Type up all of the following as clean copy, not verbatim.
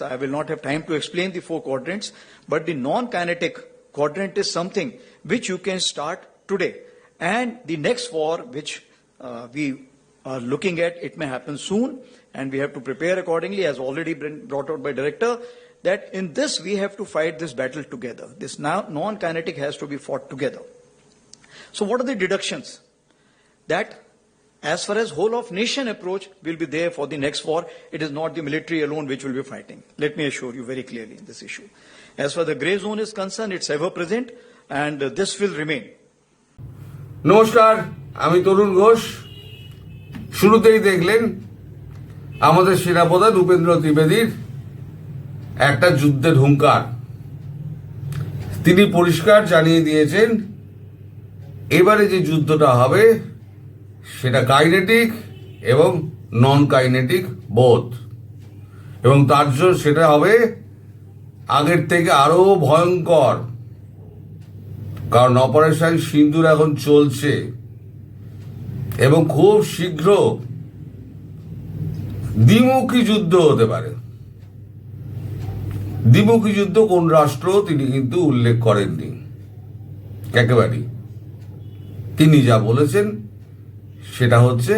I will not have time to explain the 4 quadrants, but the non-kinetic quadrant is something which you can start today. And the next 4, which we are looking at, it may happen soon, and we have to prepare accordingly, as already been brought out by director, that in this we have to fight this battle together. This non-kinetic has to be fought together. So what are the deductions? That as far as whole of nation approach will be there for the next war, it is not the military alone which will be fighting. Let me assure you very clearly in this issue. As far as the grey zone is concerned, it's ever present and this will remain. নমস্কার, আমি তরুণ ঘোষ। শুরুতেই দেখলেন আমাদের সেনাপ্রধান উপেন্দ্র ত্রিবেদীর একটা যুদ্ধের হুঙ্কার। তিনি পরিষ্কার জানিয়ে দিয়েছেন এবারে যে যুদ্ধটা হবে সেটা কাইনেটিক এবং নন কাইনেটিক বোথ, এবং তার জন্য সেটা হবে আগের থেকে আরো ভয়ঙ্কর, কারণ অপারেশন সিন্দুর এখন চলছে এবং খুব শীঘ্র দ্বিমুখী যুদ্ধ হতে পারে। দ্বিমুখী যুদ্ধ কোন রাষ্ট্র তিনি কিন্তু উল্লেখ করেননি একেবারেই। তিনি যা বলেছেন সেটা হচ্ছে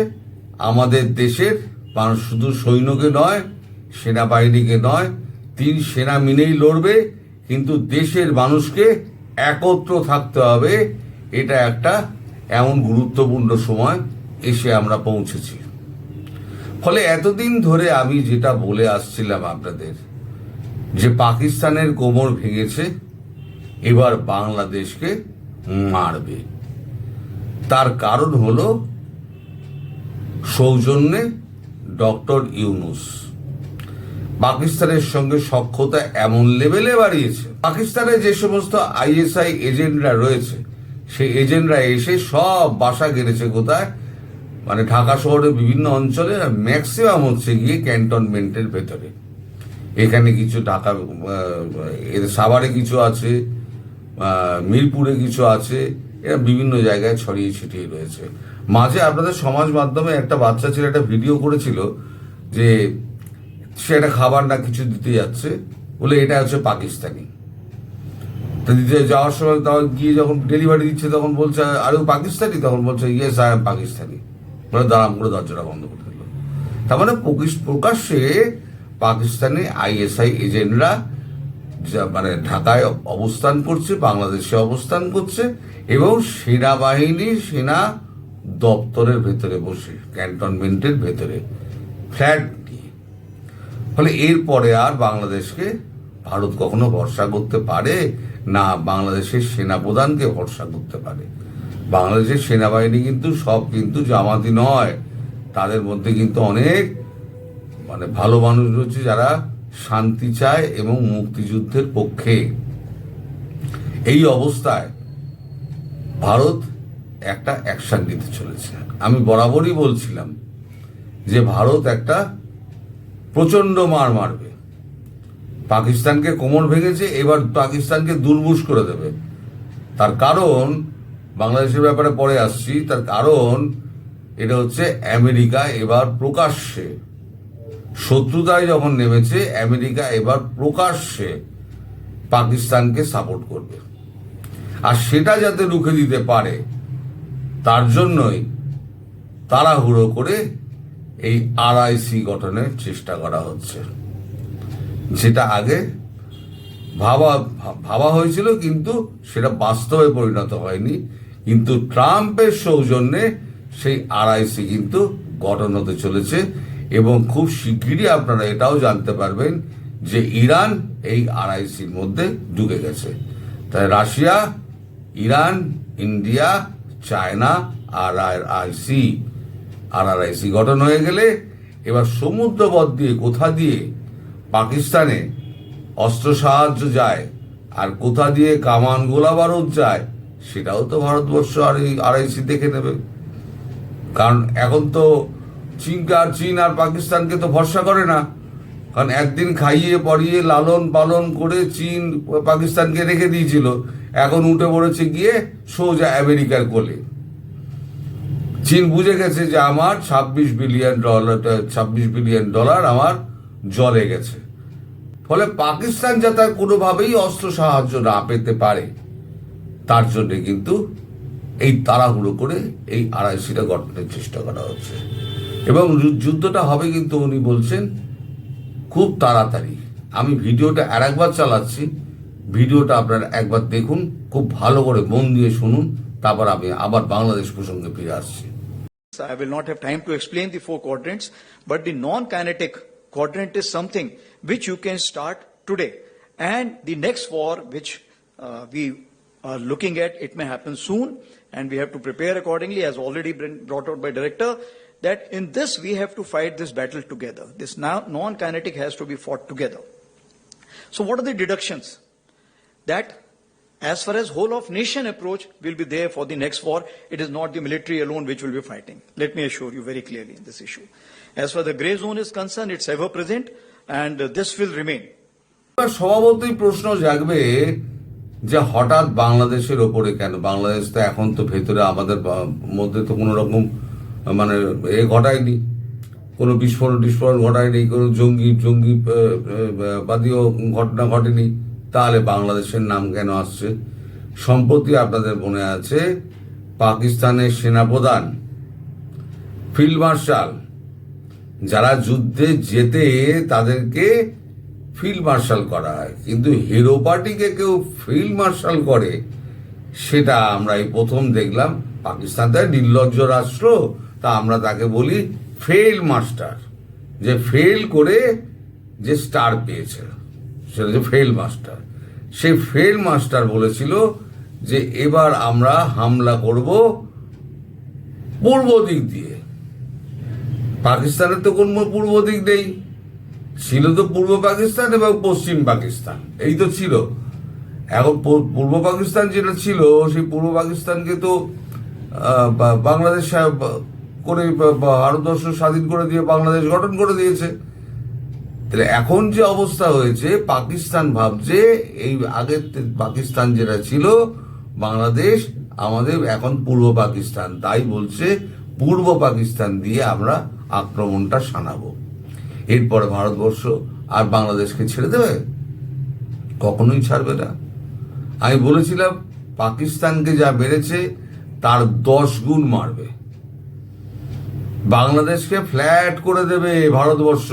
আমাদের দেশের মানুষ শুধু সৈন্যকে নয়, সেনাবাহিনীকে নয়, তিন সেনা মিলেই লড়বে, কিন্তু দেশের মানুষকে একত্র থাকতে হবে। এটা একটা এমন গুরুত্বপূর্ণ সময় এসে আমরা পৌঁছেছি। ফলে এতদিন ধরে আমি যেটা বলে আসছিলাম আপনাদের, যে পাকিস্তানের কোমর ভেঙেছে, এবার বাংলাদেশকে মারবে, তার কারণ হলো সৌজন্যে ডক্টর ইউনূস পাকিস্তানের সঙ্গে সখ্যতা এমন লেভেলে বাড়িয়েছে। পাকিস্তানে যে সমস্ত আইএসআই এজেন্টরা রয়েছে, সেই এজেন্টরা এসে সব বাসা গেড়েছে কোথায়, মানে ঢাকা শহরের বিভিন্ন অঞ্চলে, ম্যাক্সিমাম হচ্ছে গিয়ে ক্যান্টনমেন্টের ভেতরে। এখানে কিছু ঢাকা সাভারে কিছু আছে, মিরপুরে কিছু আছে, এরা বিভিন্ন জায়গায় ছড়িয়ে ছিটিয়ে রয়েছে। মাঝে আপনাদের সমাজ মাধ্যমে একটা বাচ্চা ছেলে একটা ভিডিও করেছিল যে সে একটা খাবার না কিছু দিতে যাচ্ছে বলে এটা হচ্ছে পাকিস্তানি। তো দিতে যাওয়ার সময় তখন গিয়ে যখন ডেলিভারি দিচ্ছে তখন বলছে আরেও পাকিস্তানি, তখন বলছে ইয়েস আই এম পাকিস্তানি, মানে দাঁড়াম করে দরজাটা বন্ধ করে দিল। তার মানে প্রকাশ্যে পাকিস্তানি আইএসআই এজেন্টরা মানে ঢাকায় অবস্থান করছে, বাংলাদেশে অবস্থান করছে, এবং সেনাবাহিনী সেনা দপ্তরের ভেতরে বসে, ক্যান্টনমেন্টের ভেতরে ফ্ল্যাট দিয়ে। ফলে এরপরে আর বাংলাদেশকে ভারত কখনো ভরসা করতে পারে না, বাংলাদেশের সেনাপ্রধানকে ভরসা করতে পারে। বাংলাদেশের সেনাবাহিনী কিন্তু সব কিন্তু জামাতি নয়, তাদের মধ্যে কিন্তু অনেক মানে ভালো মানুষ রয়েছে যারা শান্তি চায় এবং মুক্তিযুদ্ধের পক্ষে। এই অবস্থায় ভারত একটা অ্যাকশন নিতে চলেছে। আমি বরাবরই বলছিলাম যে ভারত একটা প্রচন্ড মার মারবে। পাকিস্তানকে কোমর ভেঙেছে, এবার পাকিস্তানকে দুর্বুশ করে দেবে। তার কারণ, বাংলাদেশের ব্যাপারে পরে আসছি, তার কারণ এটা হচ্ছে আমেরিকা এবার প্রকাশ্যে শত্রুতায় যখন নেমেছে, আমেরিকা এবার প্রকাশ্যে পাকিস্তানকে সাপোর্ট করবে। আর সেটা যাতে রুখে দিতে পারে তার জন্যই তাড়াহুড়ো করে এই আরআইসি গঠনের চেষ্টা করা হচ্ছে, যেটা আগে ভাবা হয়েছিল কিন্তু সেটা বাস্তবে পরিণত হয়নি। কিন্তু ট্রাম্পের সৌজন্যে সেই আরআইসি কিন্তু গঠন হতে চলেছে, এবং খুব শিগগিরই আপনারা এটাও জানতে পারবেন যে ইরান এই আরআইসির মধ্যে ঢুকে গেছে। তাই Russia, Iran, India, China, RIC গঠন হয়ে গেলে এবার সমুদ্রপথ দিয়ে কোথা দিয়ে পাকিস্তানে অস্ত্র সাহায্য যায় আর কোথা দিয়ে কামান গোলা বারুদ যায় সেটাও তো ভারতবর্ষ আর এই আরআইসি দেখে নেবে। কারণ এখন তো চীন আর পাকিস্তানকে তো ভরসা করে না, কারণ একদিন খাইয়ে পরিয়ে লালন পালন করে চীন পাকিস্তানকে রেখে দিয়েছিল, এখন উঠে পড়েছে গিয়ে সোজা আমেরিকার কোলে। চীন বুঝে গেছে যে আমার $26 বিলিয়ন আমার জলে গেছে। ফলে পাকিস্তান যাতে কোনোভাবেই অস্ত্র সাহায্য না পেতে পারে তার জন্য কিন্তু এই তাড়াহুড়ো করে এই আড়াইশিটা গঠনের চেষ্টা করা হচ্ছে এবং যুদ্ধটা হবে কিন্তু উনি বলছেন খুব তাড়াতাড়ি। আমি ভিডিওটা আর একবার চালাচ্ছি, ভিডিওটা আপনারা একবার দেখুন, খুব ভালো করে মন দিয়ে শুনুন, তারপর আমি আবার বাংলাদেশ প্রসঙ্গে ফিরে আসছি। I will not have time to explain the four quadrants, but the non-kinetic quadrant is something which you can start today. And the next war, which we are looking at, it may happen soon, and we have to prepare accordingly, as already been brought out by director, that in this we have to fight this battle together. This non-kinetic has to be fought together. So what are the deductions? That as far as whole of nation approach will be there for the next war, it is not the military alone which will be fighting. Let me assure you very clearly in this issue. As far as the grey zone is concerned, it's ever present and this will remain. স্বভাবতই প্রশ্ন জাগবে যে হঠাৎ বাংলাদেশের ওপরে কেন? বাংলাদেশ তো এখন তো ভেতরে আমাদের মধ্যে তো কোনো রকম মানে ঘটায়নি, কোনো বিস্ফোরণ ঘটায়নি, কোনো জঙ্গি বাদীয় ঘটনা ঘটেনি, তাহলে বাংলাদেশের নাম কেন আসছে? সম্প্রতি আপনাদের মনে আছে পাকিস্তানের সেনাপ্রধান ফিল্ড মার্শাল যারা যুদ্ধে যেতে তাদেরকে ফিল্ড মার্শাল করা হয়, কিন্তু হিরো পার্টিকে কেউ ফিল্ড মার্শাল করে সেটা আমরা এই প্রথম দেখলাম। পাকিস্তান তো নির্লজ্জ রাষ্ট্র, তা আমরা তাকে বলি ফেল মাস্টার, যে ফেল করে যে স্টার পেয়েছে সেটা যে ফেল মাস্টার। সেই ফেল মাস্টার বলেছিল যে এবার আমরা হামলা করব পূর্ব দিক দিয়ে। পাকিস্তানের তো কোন পূর্ব দিক নেই, ছিল তো পূর্ব পাকিস্তান এবং পশ্চিম পাকিস্তান, এই তো ছিল। এখন পূর্ব পাকিস্তান যেটা ছিল সেই পূর্ব পাকিস্তানকে তো বাংলাদেশ করে ভারতবর্ষ স্বাধীন করে দিয়ে বাংলাদেশ গঠন করে দিয়েছে। তাহলে এখন যে অবস্থা হয়েছে, পাকিস্তান ভাবছে এই আগের পাকিস্তান যেটা ছিল বাংলাদেশ আমাদের এখন পূর্ব পাকিস্তান, তাই বলছে পূর্ব পাকিস্তান দিয়ে আমরা আক্রমণটা শানাবো। এরপরে ভারতবর্ষ আর বাংলাদেশকে ছেড়ে দেবে? কখনোই ছাড়বে না। আমি বলেছিলাম পাকিস্তানকে যা বেড়েছে তার 10 গুণ মারবে, বাংলাদেশকে ফ্ল্যাট করে দেবে ভারতবর্ষ,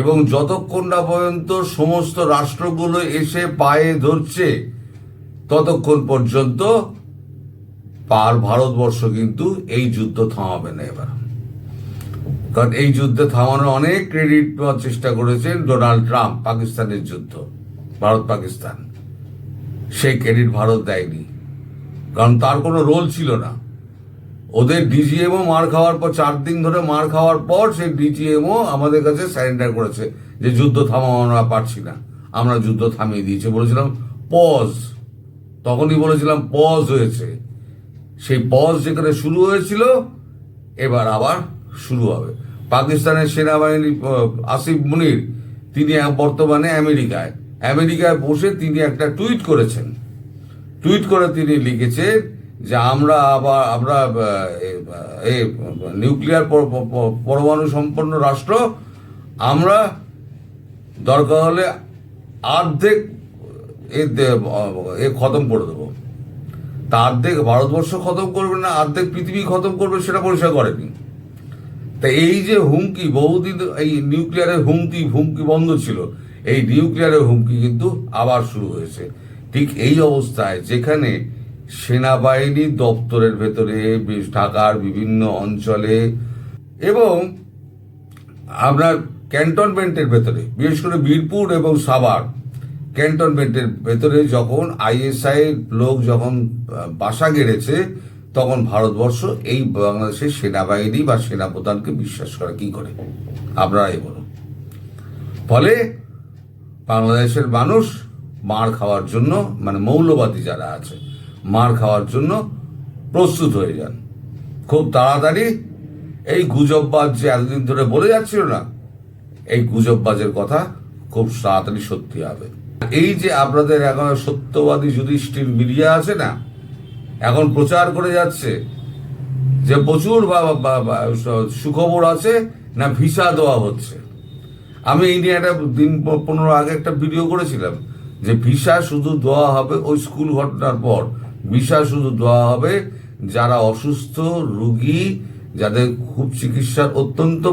এবং যতক্ষণ না পর্যন্ত সমস্ত রাষ্ট্রগুলো এসে পায়ে ধরছে ততক্ষণ পর্যন্ত ভারতবর্ষ কিন্তু এই যুদ্ধ থামাবে না এবার। কারণ এই যুদ্ধে থামানোর অনেক ক্রেডিট পাওয়ার চেষ্টা করেছেন ডোনাল্ড ট্রাম্প, পাকিস্তানের যুদ্ধ ভারত পাকিস্তান, সেই ক্রেডিট ভারত দেয়নি, কারণ তার কোনো রোল ছিল না। ওদের ডিজিএমও মার খাওয়ার পর 4 দিন ধরে মার খাওয়ার পর সেই ডিজিএমও আমাদের কাছে স্যারেন্ডার করেছে যে যুদ্ধ থামানো আমরা পারছি না, আমরা যুদ্ধ থামিয়ে দিয়েছি। বলেছিলাম পজ, তখনই বলেছিলাম পজ হয়েছে। সেই পজ যেখানে শুরু হয়েছিল এবার আবার শুরু হবে। পাকিস্তানের সেনাবাহিনী আসিফ মুনির তিনি বর্তমানে আমেরিকায় বসে তিনি একটা টুইট করেছেন। টুইট করে তিনি লিখেছেন যে আমরা নিউক্লিয়ার পরমাণু সম্পন্ন রাষ্ট্র, আমরা দরকার হলে অর্ধেক খতম করে দেবো। তা অর্ধেক ভারতবর্ষ খতম করবে না, অর্ধেক পৃথিবী খতম করবে সেটা পরিষ্কার করেনি। তা এই যে হুমকি, বহুদিন এই নিউক্লিয়ারের হুমকি বন্ধ ছিল, এই নিউক্লিয়ারের হুমকি কিন্তু আবার শুরু হয়েছে। ঠিক এই অবস্থায় যেখানে সেনাবাহিনী দপ্তরের ভেতরে ঢাকার বিভিন্ন অঞ্চলে এবং আপনার ক্যান্টনমেন্টের ভেতরে, বিশেষ করে বীরপুর এবং সাভার ক্যান্টনমেন্টের ভেতরে যখন আইএসআই লোক যখন বাসা গেড়েছে, তখন ভারতবর্ষ এই বাংলাদেশের সেনাবাহিনী বা সেনাপ্রধানকে বিশ্বাস করে কি করে? আপনারাই বলুন। ফলে বাংলাদেশের মানুষ মার খাওয়ার জন্য, মানে মৌলবাদী যারা আছে, মার খাওয়ার জন্য প্রস্তুত হয়ে যান খুব তাড়াতাড়ি। এই গুজববাজ যে এতদিন ধরে বলে যাচ্ছিল না, এই গুজববাজের কথা খুব তাড়াতাড়ি সত্যি হবে। এই যে আপনাদের এখন সত্যবাদী যুধিষ্ঠির মিডিয়া আছে না, এখন প্রচার করে যাচ্ছে যে প্রচুর সুখবর আছে, না ভিসা দেওয়া হচ্ছে। আমি এই নিয়ে একটা দিন 15 আগে একটা ভিডিও করেছিলাম যে ভিসা শুধু দেওয়া হবে ওই স্কুল ঘটনার পর, ভিসা শুধু দেওয়া হবে যারা অসুস্থ রোগী, যাদের খুব চিকিৎসার অত্যন্ত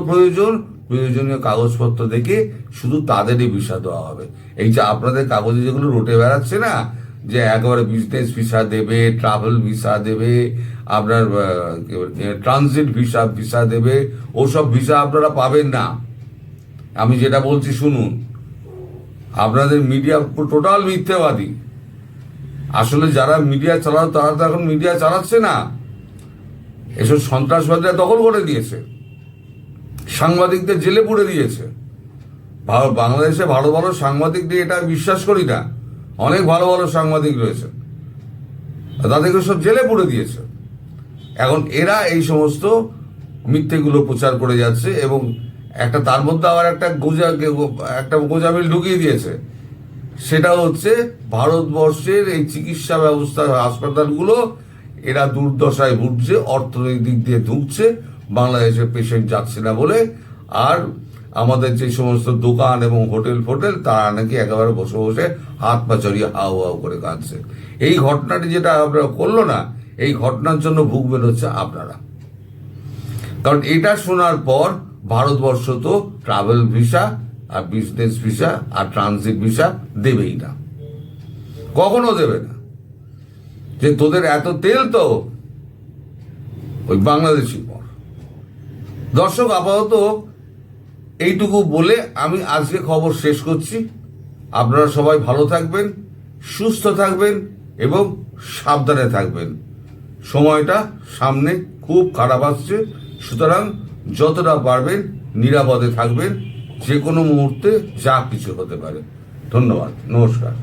প্রয়োজনীয় কাগজপত্র দেখে শুধু তাদেরই ভিসা দেওয়া হবে। এই যে আপনাদের কাগজে যেগুলো রটে বেড়াচ্ছে না, যে একেবারে বিজনেস ভিসা দেবে, ট্রাভেল ভিসা দেবে, আপনার ট্রানজিট ভিসা দেবে, ওসব ভিসা আপনারা পাবেন না। আমি যেটা বলছি শুনুন, আপনাদের মিডিয়া টোটাল মিথ্যাবাদী। আসলে যারা মিডিয়া চালাতো তারা তো এখন মিডিয়া চালাচ্ছে না, এসব সন্ত্রাসবাদীরা দখল করে দিয়েছে, সাংবাদিকদের জেলে পুরে দিয়েছে। বাংলাদেশে ভালো ভালো সাংবাদিক নিয়ে এটা বিশ্বাস করি না, অনেক ভালো ভালো সাংবাদিক রয়েছে, তাদেরকে সব জেলে পুরে দিয়েছে। এখন এরা এই সমস্ত মিথ্যেগুলো প্রচার করে যাচ্ছে এবং একটা তার মধ্যে আবার একটা গোজামিল ঢুকিয়ে দিয়েছে। সেটা হচ্ছে ভারতবর্ষের এই চিকিৎসা ব্যবস্থা, হাসপাতালগুলো এরা দুর্দশায় ভুগছে, অর্থনৈতিক দিক দিয়ে ঢুকছে, বাংলাদেশের পেশেন্ট যাচ্ছে না বলে। আর আমাদের যে সমস্ত দোকান এবং হোটেল তারা নাকি একেবারে বসে বসে হাত পা চড়িয়ে হাউ হাউ করে কাঁদছে। এই ঘটনাটি যেটা আপনারা করলো না, এই ঘটনার জন্য ভুগবেন হচ্ছে আপনারা। কারণ এটা শোনার পর ভারতবর্ষ তো ট্রাভেল ভিসা আর বিজনেস ভিসা আর ট্রানজিট ভিসা দেবেই না, কখনো দেবে না। যে তোদের এত তেল তো ওই বাংলাদেশি পর। দর্শক, আপাতত এইটুকু বলে আমি আজকে খবর শেষ করছি। আপনারা সবাই ভালো থাকবেন, সুস্থ থাকবেন এবং সাবধানে থাকবেন। সময়টা সামনে খুব খারাপ আসছে, সুতরাং যতটা পারবেন নিরাপদে থাকবেন। যে কোনো মুহূর্তে যা কিছু হতে পারে। ধন্যবাদ, নমস্কার।